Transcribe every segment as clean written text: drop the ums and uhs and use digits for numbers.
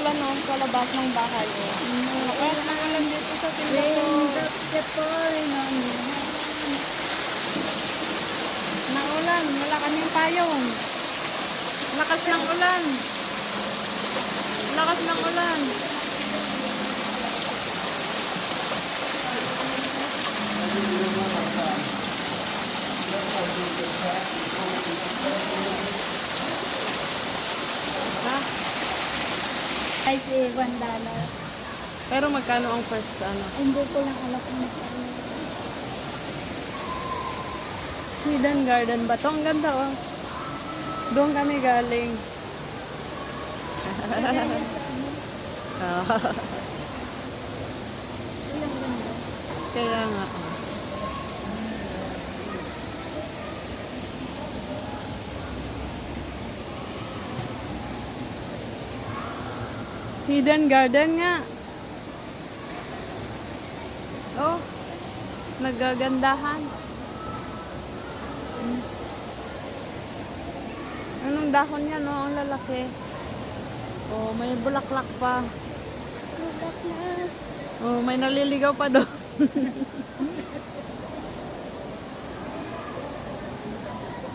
ulan no, sa labas ng bahay. Lakas ng ulan dito sa Singapore. Raindrops keep falling on me. Naulan, wala kaming payong. Lakas ng ulan. Lakas ng ulan. Ha? Guys, $1. Pero magkano ang first ano? Hindi ko lang alam kung magkano. Hidden Garden ba to? Ang ganda oh. Doon kami galing. Kaya nga. Hidden Garden nga. Oh, nagagandahan. Anong dahon niya, no? Ang lalaki. Oh, may bulaklak pa. Oh, may naliligaw pa doon.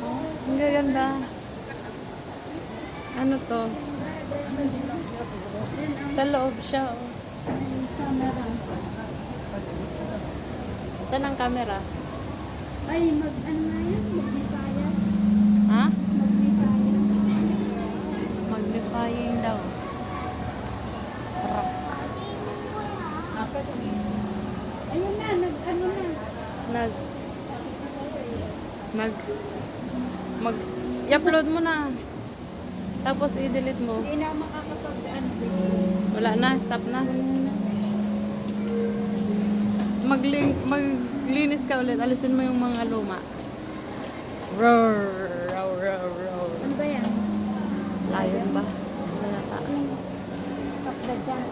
Oh, ang gaganda. Ano to? Sa loob siya, oh. Camera. Saan ang camera? Ay, ano nga yan? Magnifier. Ha? Magnifier. Magnifying daw. Rock. Ayun na, ano na. Nag... I-upload mo na. Tapos i-delete mo. Hindi na makakapag-ano. Wala na, stop na. Maglinis ka ulit. Alisin mo yung mga luma. Roar, roar, roar, roar. Ano ba yan? Lion ba? Wala pa. Stop the jazz.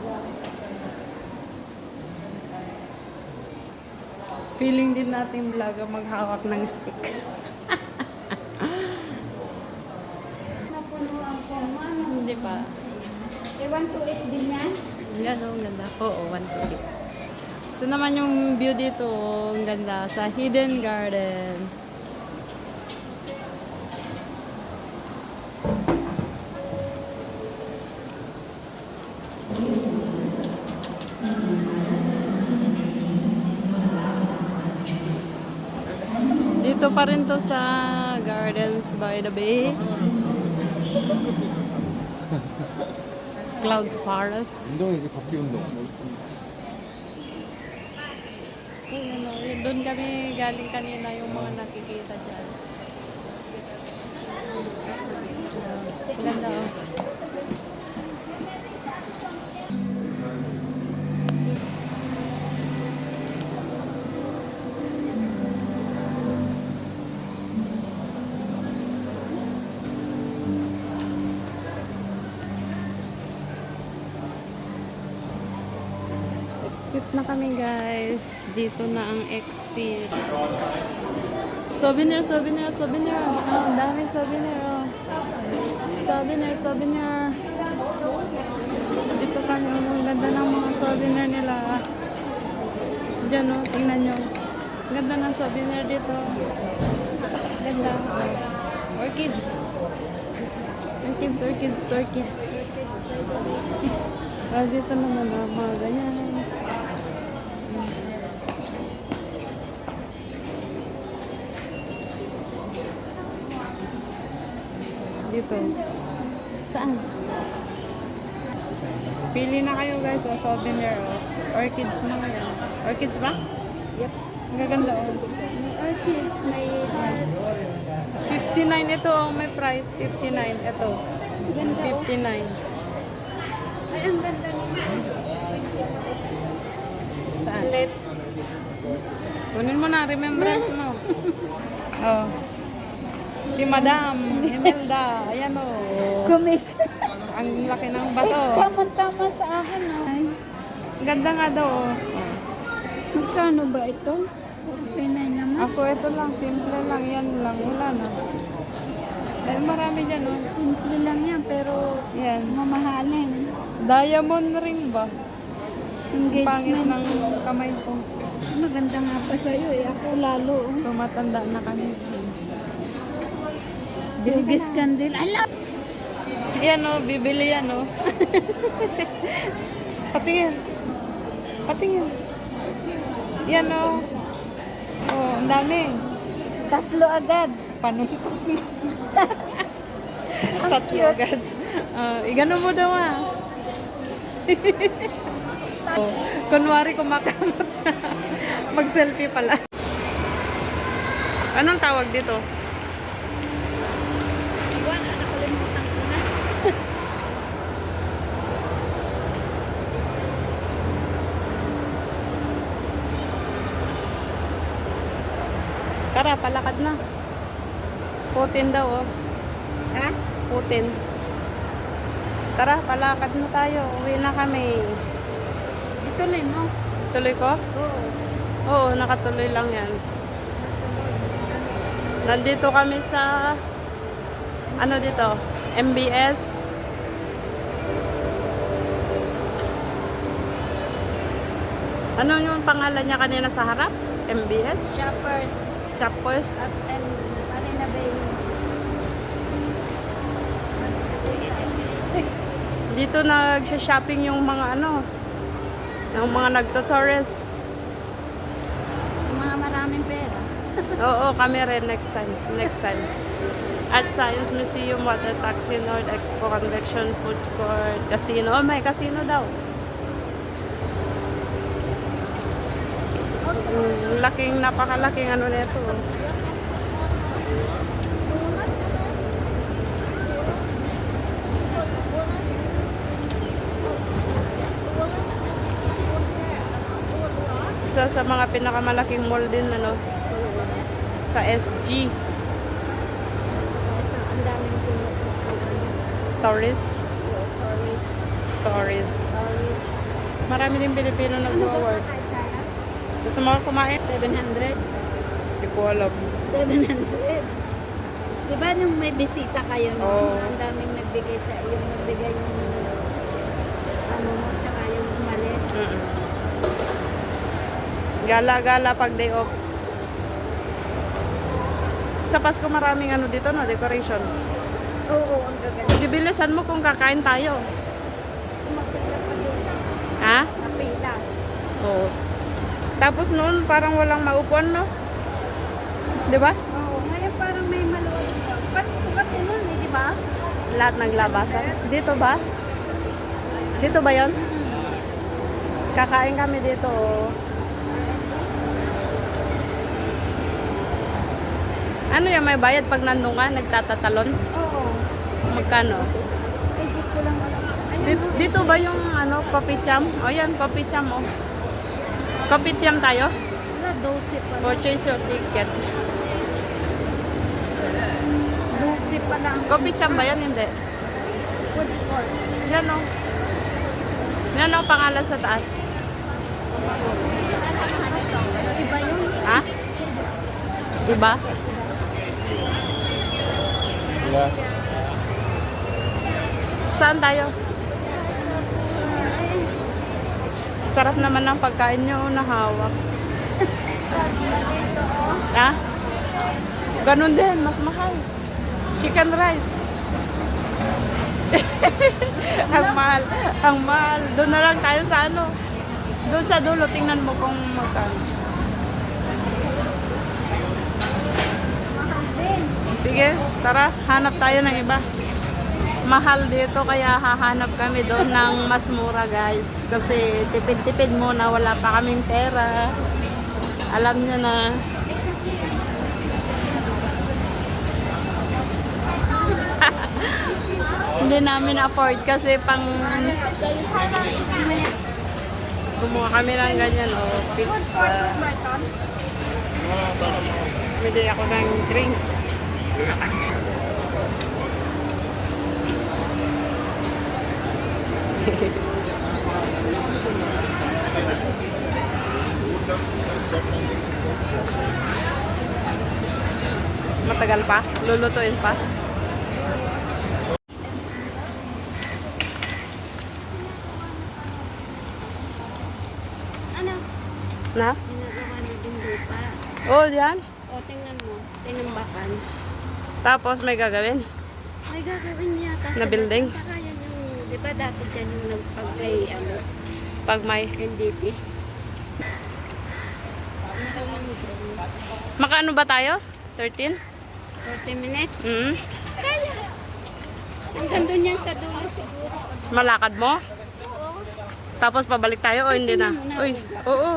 Feeling din natin vlogger maghawak ng stick. Napuno ang phone mo. Hindi pa. Eh, 128 din yan? Yan oh, ang ganda. Oo, 150. Ito naman yung view dito. Oh, ang ganda. Sa Hidden Garden. Dito pa rin to sa Gardens by the Bay. Cloud Forest. 운동이지 걷기 운동. Doon kami galing kanina yung mga nakikita dyan. Ganda oh. Exit na kami guys. Dito na ang exit. Souvenir, souvenir, souvenir. Oh, ang daming souvenir. Oh. Souvenir, souvenir. Dito kami. Ang ganda ng mga souvenir nila. Diyan oh, tingnan nyo. Ang ganda ng souvenir dito. Ganda. Orchids. Orchids, orchids, orchids. Oh, dito naman oh, mga ganyan. Dito. Saan? Pili na kayo guys, oh, souvenir. Oh. Orchids mga yan. Orchids ba? Yep. Ang gaganda oh. May orchids, may heart. 59 ito oh, may price. 59 ito. Ganda oh. 59. Ay, ang ganda niya. Saan? Left. Kunin mo na, remembrance mo. Oh. Si Madam Imelda. Ayan oh. Kumik. Ang laki ng bato. Tama-tama sa akin. Oh. Ang ganda nga daw oh. Magkano ba ito? 49 naman. Ako ito lang, simple lang. Yan lang, wala na. Dahil marami dyan oh. Simple lang yan, pero Yan. mamahalin. Diamond ring ba? Pangit Engagement. ng kamay ko. Maganda nga pa sa'yo eh. Ako lalo. Tumatanda na kami. Bugis candle. Ala! Yan o, bibili yan o. Patingin. Patingin. Yan o. Oh, ang dami. Tatlo agad. Panuntok na. Tatlo agad. Igano mo daw ah. Oh, kunwari kumakamot siya. Mag-selfie pala. Anong tawag dito? Wala, nakalimutan ko na. Tara, palakad na. Putin daw oh. Ha? Putin. Tara, palakad na tayo. Uwi na kami. Ituloy mo. Tuloy ko? Oo. Oo, nakatuloy lang yan. Nandito kami sa ano dito? MBS. Ano yung pangalan niya kanina sa harap? MBS? Shoppers. Shoppers? At Marina Bay. Dito nag-shopping yung mga ano, yung mga nagto-tourist. Yung mga maraming pera. Oo, kami rin next time. Next time. At Science Museum, Water Taxi, North Expo, Convection, Food Court, Casino. Oh, may casino daw. Napakalaking ano nito. Isa sa mga pinakamalaking mall din ano sa SG. Ang daming pinupuntahan. Tourist. Tourist. Tourist. Tourist. Marami din Pilipino nag-work. Gusto mo kumain? 700. Hindi ko alam. 700. Diba nung may bisita kayo no? Oo. Ang daming nagbigay sa iyo, nagbigay yung ano mo, tsaka yung umalis. Gala-gala pag day off. Sa Pasko maraming ano dito no, decoration. Oo, ang gaganda. Bibilisan mo kung kakain tayo. Mapila pa doon. Ha? Mapila. Oo. Tapos noon parang walang maupuan no? 'Di ba? Oo, ngayon parang may maluwag pa. Pasko kasi noon eh, di ba? Lahat naglabasan. Dito ba? Dito ba 'yon? Kakain kami dito. Oh. Ano yung may bayad pag nandun ka, nagtatatalon? Oo. Magkano? Eh, di ko lang alam. Dito ba yung ano, kopitiam? O yan, kopitiam o. Kopitiam tayo? Wala, 12 pa lang. Purchase your ticket. 12 pa lang. Kopitiam ba yan? Hindi. Food court. Yan o. Yan o, pangalan sa taas. Iba yun. Ha? Iba? Saan tayo? Sarap naman ng pagkain nyo, nahawak. Ha? Ganun din, mas mahal. Chicken rice. Ang mahal. Ang mahal. Doon na lang tayo sa ano. Doon sa dulo, tingnan mo kung magkano. Mahal din. Sige, tara, hanap tayo ng iba. Mahal dito kaya hahanap kami doon ng mas mura guys. Kasi tipid-tipid muna, wala pa kaming pera. Alam nyo na. Hindi namin afford kasi pang gumawa kami ng ganyan o pizza. Bili ako ng drinks. Matagal pa? Lulutuin pa? Na? Ginagawa na din lupa. Oh, yan. O, tingnan mo. Tinambakan. Tapos may gagawin. May gagawin niya. Kasi Na building? Saka yan yung, di ba dati dyan yung nagpag-play, Pag may... NDP? Makaano ba tayo? 13? 40 minutes? Mm. Kaya. Hanggang doon yan sa dulo siguro. Malakad mo? Oo. Tapos pabalik tayo o hindi na? Tingnan mo na, Uy, uga. oo.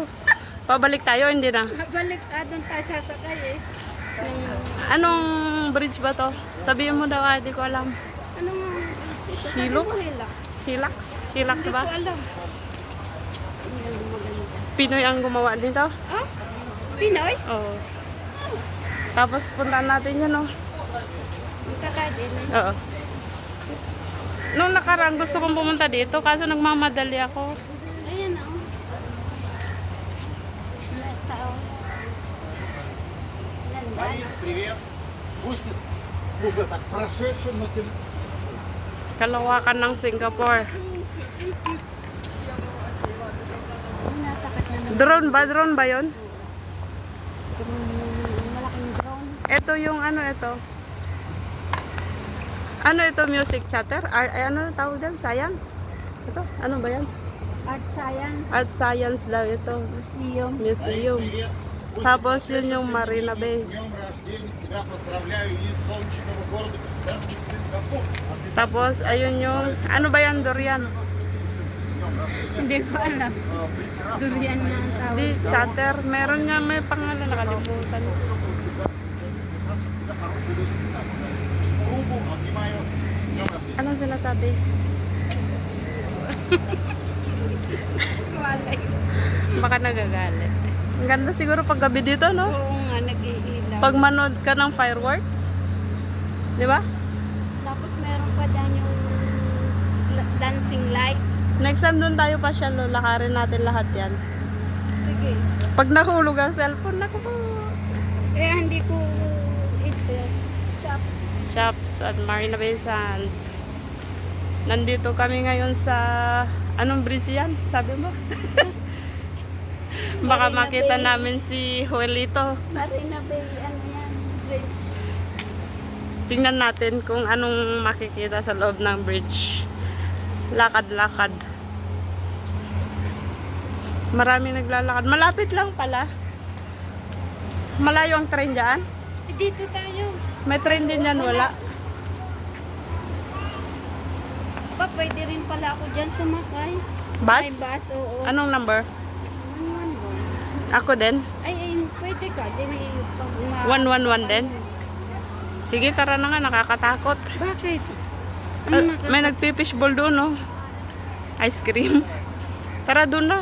Pabalik tayo o hindi na? Balik, doon tayo sasakay eh. Anong bridge ba to? Sabihin mo daw, hindi ko alam. Ano nga? Hilux? Hilux. Hilux? Hilux Hindi ba? ko alam. Ang ganda maganda. Pinoy ang gumawa dito? Ah? Pinoy? Oo. Tapos puntaan natin yun, oh. Magkakadin eh. Oo. Nung nakaraan gusto kong pumunta dito, kaso nagmamadali ako. Ayan oh. May tao. Ganda. Борис, привет. Пусть уже так прошедшим, но тем Kalawakan ng Singapore. Nasakit na naman. Drone ba yun? Malaking drone. Ito yung ano ito. Ano ito, music chatter? Ano tawag dyan? Science? Ito, ano ba yan? Art science. Art science daw ito. Museum. Museum. привет. Пусть Tapos yun yung Marina Bay. с днем рождения тебя поздравляю из солнечного города государства Сингапур. Tapos ayun yung, ano ba yan, durian? Hindi ko alam. Durian na ang tawag. Di, chatter. Meron nga, may pangalan, nakalimutan. Руку обнимаю. С днем рождения. Anong sinasabi? Walay. Baka nagagalit. Ang ganda siguro pag gabi dito, no? Oo nga, nag-iilaw. Pag manood ka ng fireworks. Di ba? Tapos meron pa dyan yung dancing lights. Next time doon tayo pa siya, lakarin natin lahat yan. Sige. Pag nahulog ang cellphone, naku po. Eh, hindi ko ito. Shop. Shops at Marina Bay Sands. Nandito kami ngayon sa, anong bridge yan? Sabi mo? Baka Marina makita Bay. namin si Joelito. Marina Bay, ano yan? Bridge. Tingnan natin kung anong makikita sa loob ng bridge. Lakad-lakad. Marami naglalakad. Malapit lang pala. Malayo ang train dyan. Eh, dito tayo. May train din dyan, wala. Pa, pwede rin pala ako dyan sumakay. Bus? May bus, oo. Anong number? 111. Ako din. Ay, pwede ka. Di may pag 111 din? Sige, tara na nga. Nakakatakot. Bakit? Ano May nagpipishball doon, no? Ice cream. Tara doon na.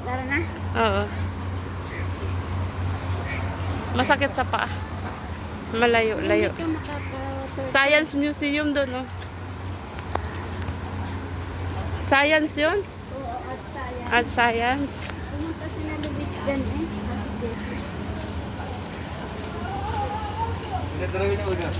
Tara na. Oo. Masakit sa paa. Malayo-layo. Hindi ka makaka- Science Museum doon, no? Science yun? Oo, at science. At science. Pumunta si na Luis Dan eh. Здравия, Ольга.